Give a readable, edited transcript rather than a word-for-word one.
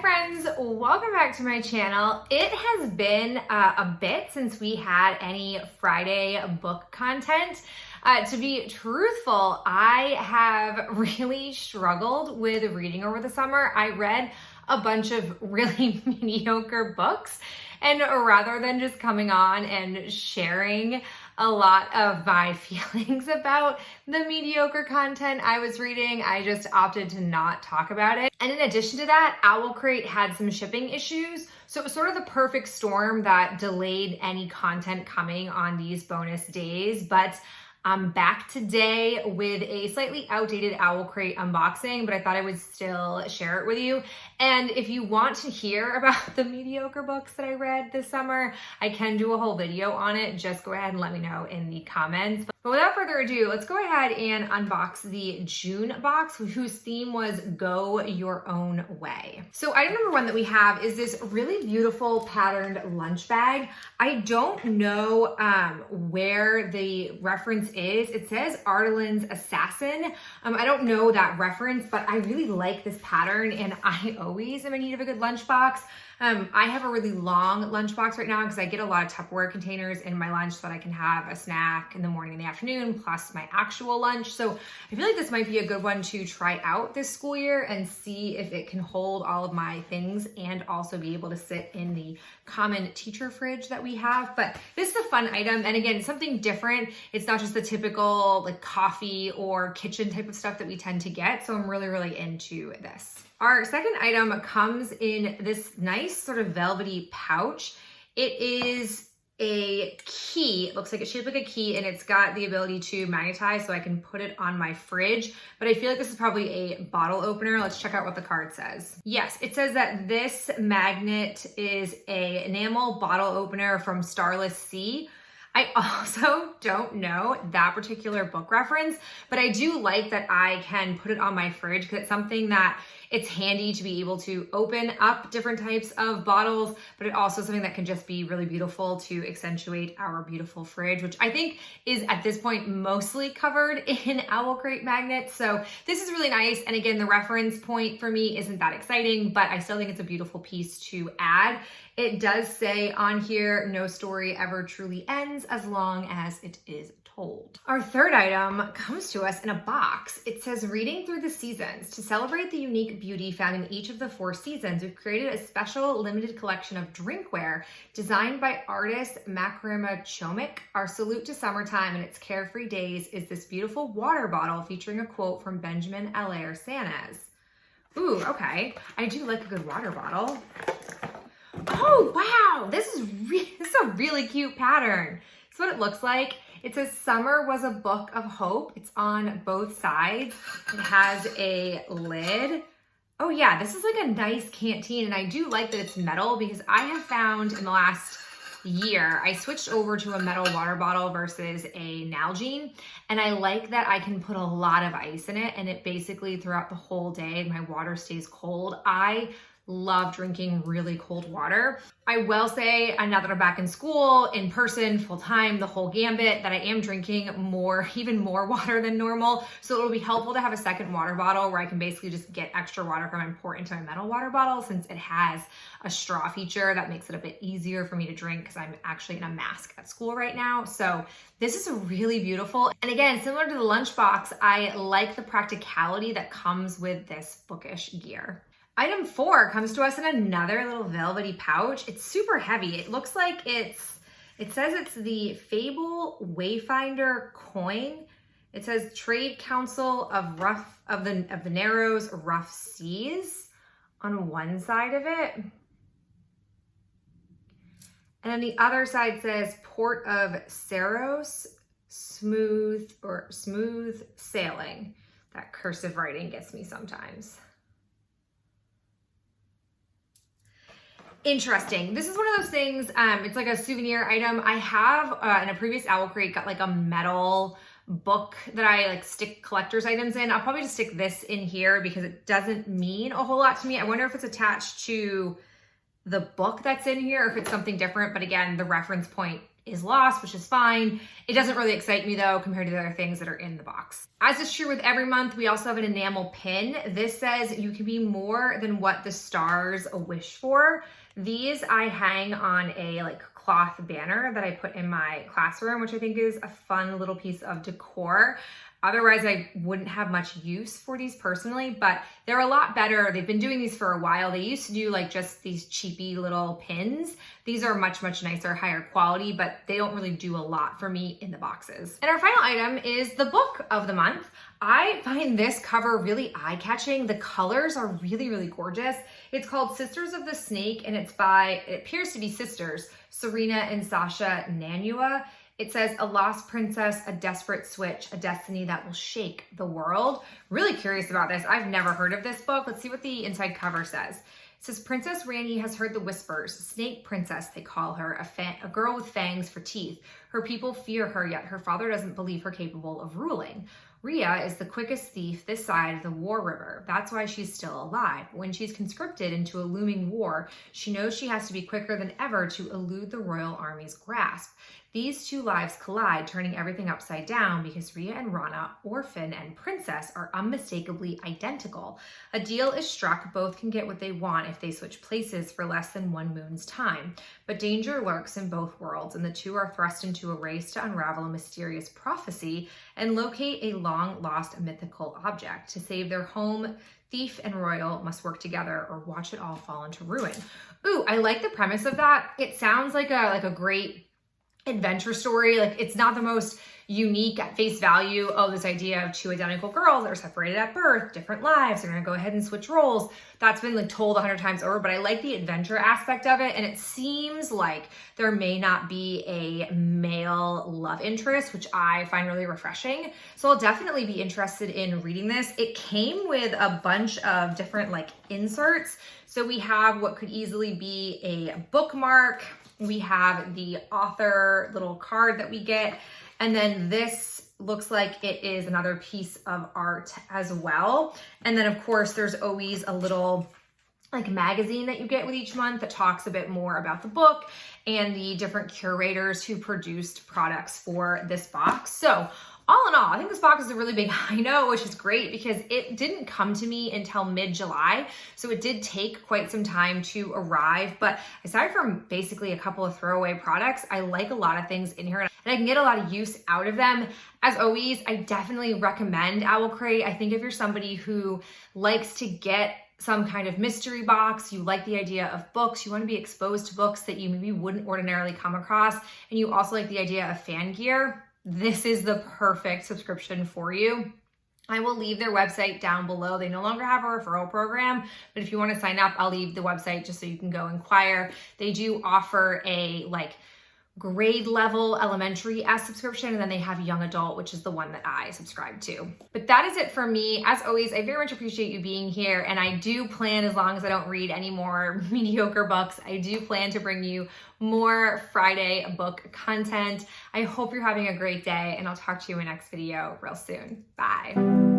friends, welcome back to my channel. It has been a bit since we had any Friday book content. To be truthful, I have really struggled with reading over the summer. I read a bunch of really mediocre books, and rather than just coming on and sharing a lot of my feelings about the mediocre content I was reading, I just opted to not talk about it. And in addition to that, OwlCrate had some shipping issues. So it was sort of the perfect storm that delayed any content coming on these bonus days. But I'm back today with a slightly outdated OwlCrate unboxing, but I thought I would still share it with you. And if you want to hear about the mediocre books that I read this summer, I can do a whole video on it. Just go ahead and let me know in the comments. But without further ado, let's go ahead and unbox the June box, whose theme was Go Your Own Way. So item number one that we have is this really beautiful patterned lunch bag. I don't know where the reference is. It says Ardalin's Assassin. I don't know that reference, but I really like this pattern and I always am in need of a good lunchbox. I have a really long lunchbox right now because I get a lot of Tupperware containers in my lunch so that I can have a snack in the morning and the afternoon plus my actual lunch. So I feel like this might be a good one to try out this school year and see if it can hold all of my things and also be able to sit in the common teacher fridge that we have. But this is a fun item. And again, something different. It's not just the typical like coffee or kitchen type of stuff that we tend to get. So I'm really, really into this. Our second item comes in this nice sort of velvety pouch. It is a key. It looks like it's shaped like a key and it's got the ability to magnetize so I can put it on my fridge. But I feel like this is probably a bottle opener. Let's check out what the card says. Yes, it says that this magnet is a enamel bottle opener from Starless Sea. I also don't know that particular book reference, but I do like that I can put it on my fridge because it's something that it's handy to be able to open up different types of bottles, but it also is something that can just be really beautiful to accentuate our beautiful fridge, which I think is at this point mostly covered in OwlCrate magnets. So this is really nice. And again, the reference point for me isn't that exciting, but I still think it's a beautiful piece to add. It does say on here, no story ever truly ends as long as it is told. Our third item comes to us in a box. It says reading through the seasons. To celebrate the unique beauty found in each of the 4 seasons, we've created a special limited collection of drinkware designed by artist Makrima Chomik. Our salute to summertime and its carefree days is this beautiful water bottle featuring a quote from Benjamin Allaire Sanez. Ooh, okay. I do like a good water bottle. Oh, wow. This is a really cute pattern. It's what it looks like. It says summer was a book of hope. It's on both sides. It has a lid. Oh yeah, this is like a nice canteen. And I do like that it's metal because I have found in the last year, I switched over to a metal water bottle versus a Nalgene. And I like that I can put a lot of ice in it and it basically throughout the whole day, my water stays cold. I love drinking really cold water. I will say, now that I'm back in school, in person, full time, the whole gambit, that I am drinking even more water than normal. So it'll be helpful to have a second water bottle where I can basically just get extra water from and pour it into my metal water bottle since it has a straw feature that makes it a bit easier for me to drink because I'm actually in a mask at school right now. So this is really beautiful. And again, similar to the lunchbox, I like the practicality that comes with this bookish gear. Item 4 comes to us in another little velvety pouch. It's super heavy. It looks like it says it's the Fable Wayfinder coin. It says Trade Council of the Narrows Rough Seas on one side of it. And on the other side says Port of Saros, smooth sailing. That cursive writing gets me sometimes. Interesting. This is one of those things, it's like a souvenir item. I have, in a previous OwlCrate, got like a metal book that I like stick collector's items in. I'll probably just stick this in here because it doesn't mean a whole lot to me. I wonder if it's attached to the book that's in here or if it's something different. But again, the reference point is lost, which is fine. It doesn't really excite me though compared to the other things that are in the box. As is true with every month, we also have an enamel pin. This says you can be more than what the stars wish for. These I hang on a cloth banner that I put in my classroom, which I think is a fun little piece of decor. Otherwise, I wouldn't have much use for these personally, but they're a lot better. They've been doing these for a while. They used to do just these cheapy little pins. These are much, much nicer, higher quality, but they don't really do a lot for me in the boxes. And our final item is the book of the month. I find this cover really eye-catching. The colors are really, really gorgeous. It's called Sisters of the Snake, and it's by, it appears to be sisters, Serena and Sasha Nanua. It says, a lost princess, a desperate switch, a destiny that will shake the world. Really curious about this. I've never heard of this book. Let's see what the inside cover says. It says, Princess Rani has heard the whispers. Snake Princess, they call her, a girl with fangs for teeth. Her people fear her, yet her father doesn't believe her capable of ruling. Rhea is the quickest thief this side of the war river. That's why she's still alive. When she's conscripted into a looming war, she knows she has to be quicker than ever to elude the royal army's grasp. These two lives collide, turning everything upside down because Rhea and Rana, orphan and princess, are unmistakably identical. A deal is struck. Both can get what they want if they switch places for less than one moon's time. But danger lurks in both worlds, and the two are thrust into a race to unravel a mysterious prophecy and locate a long-lost mythical object. To save their home, thief and royal must work together or watch it all fall into ruin. Ooh, I like the premise of that. It sounds like a great adventure story. It's not the most unique at face value. Oh, this idea of two identical girls that are separated at birth, different lives, they're gonna go ahead and switch roles. That's been told 100 times over, but I like the adventure aspect of it. And it seems like there may not be a male love interest, which I find really refreshing. So I'll definitely be interested in reading this. It came with a bunch of different inserts. So we have what could easily be a bookmark. We have the author little card that we get. And then this looks like it is another piece of art as well. And then of course there's always a little magazine that you get with each month that talks a bit more about the book and the different curators who produced products for this box. So all in all, I think this box is a really big I know, which is great because it didn't come to me until mid-July. So it did take quite some time to arrive. But aside from basically a couple of throwaway products, I like a lot of things in here and I can get a lot of use out of them. As always, I definitely recommend OwlCrate. I think if you're somebody who likes to get some kind of mystery box, you like the idea of books, you want to be exposed to books that you maybe wouldn't ordinarily come across, and you also like the idea of fan gear, this is the perfect subscription for you. I will leave their website down below. They no longer have a referral program, but if you want to sign up, I'll leave the website just so you can go inquire. They do offer a grade level elementary as subscription, and then they have young adult, which is the one that I subscribe to. But that is it for me. As always, I very much appreciate you being here, and I do plan, as long as I don't read any more mediocre books, I do plan to bring you more Friday book content. I hope you're having a great day, and I'll talk to you in my next video real soon. Bye.